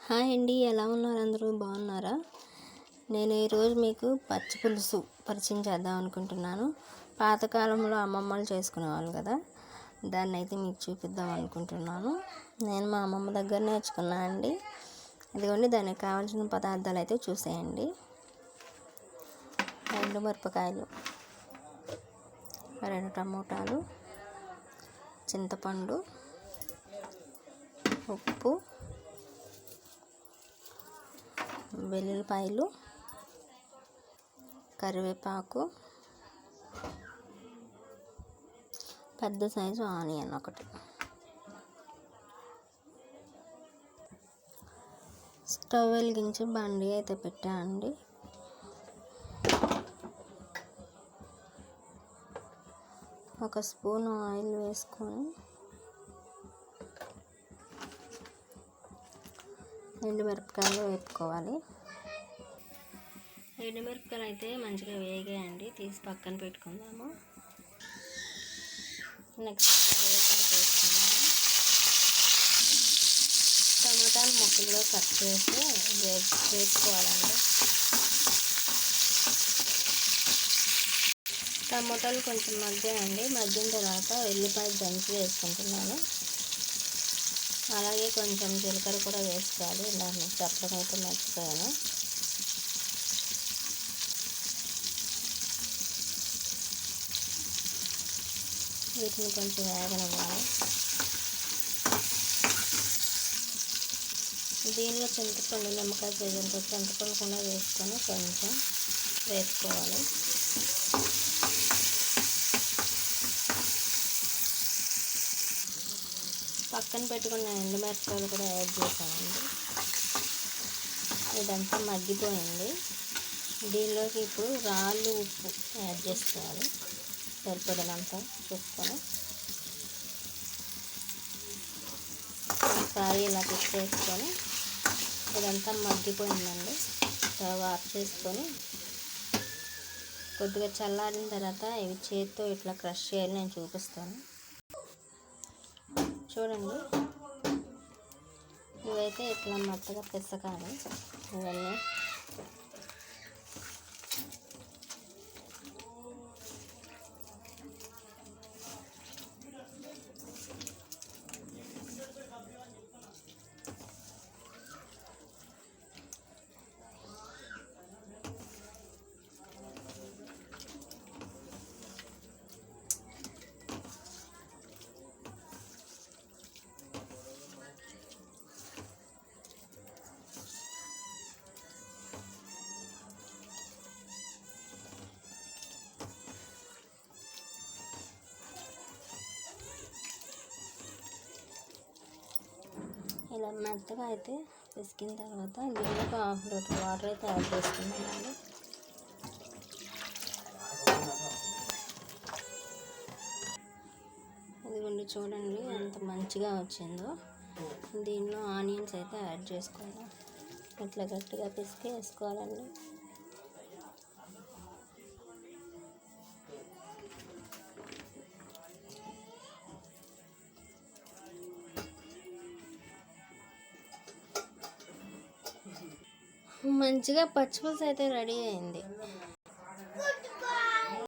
Hi అండి, ఎలా ఉన్నారు? అందరూ బాగున్నారా? నేను ఈరోజు మీకు పచ్చి పులుసు పరిచయం చేద్దాం అనుకుంటున్నాను. పాతకాలంలో అమ్మమ్మలు చేసుకునేవాళ్ళు కదా, దాన్ని అయితే మీకు చూపిద్దాం అనుకుంటున్నాను. నేను మా అమ్మమ్మ దగ్గర నేర్చుకున్నాను అండి. ఇదిగోండి, దానికి కావాల్సిన పదార్థాలు అయితే చూసేయండి. 2 మిరపకాయలు, 2 టమోటాలు, చింతపండు, ఉప్పు, వెల్లుల్లిపాయలు, కరివేపాకు, పెద్ద సైజు ఆనియన్ ఒకటి. స్టవ్ వెలిగించి బండి అయితే పెట్టానండి. ఒక స్పూన్ ఆయిల్ వేసుకొని ఎండుమిరపకాయలు వేపుకోవాలి. ఎండుమిరపకాయలు అయితే మంచిగా వేగాయండి, తీసి పక్కన పెట్టుకుందాము. నెక్స్ట్ కరివేపాకు వేసుకుందాము. టమాటాలు ముక్కలుగా కట్ చేసి వేసుకోవాలండి. టమాటాలు కొంచెం మగ్గిన తర్వాత ఎల్లిపాయ దంచి వేసుకుంటున్నాను. అలాగే కొంచెం జీలకర్ర కూడా వేసుకోవాలి. ఇలా మీకు చెప్పడం అయితే మర్చిపోయాను. వీటిని కొంచెం వేగనివ్వాలి. దీనిలో చింతపండు, నిమ్మకాయ సైజంతో చింతపండు కూడా వేసుకొని కొంచెం వేసుకోవాలి. పక్కన పెట్టుకున్న ఎండుమిరపకాయలు కూడా యాడ్ చేశానండి. ఇదంతా మగ్గిపోయింది. దీనిలోకి ఇప్పుడు రాళ్ళు ఉప్పు యాడ్ చేసుకోవాలి, సరిపడినంత చూసుకొని. ఒకసారి ఇలా తిప్పేసుకొని ఇదంతా మగ్గిపోయిందండి. స్టవ్ ఆఫ్ చేసుకొని కొద్దిగా చల్లారిన తర్వాత ఇవి చేతితో ఇట్లా క్రష్ చేయాలి, నేను చూపిస్తాను. చూడండి, ఇవైతే ఇట్లా మెత్తగా పిసకాలి. ఇవన్నీ ఇలా మెత్తగా అయితే పిసికిన తర్వాత దీనికి 1/2 లీటర్ వాటర్ అయితే యాడ్ చేసుకున్నామండి. ఇదిగోండి, చూడండి ఎంత మంచిగా వచ్చిందో. దీనిలో ఆనియన్స్ అయితే యాడ్ చేసుకోవాలి. ఇట్లా గట్టిగా పిసికి వేసుకోవాలండి. మంచిగా పచ్చిపులుసు అయితే రెడీ అయింది.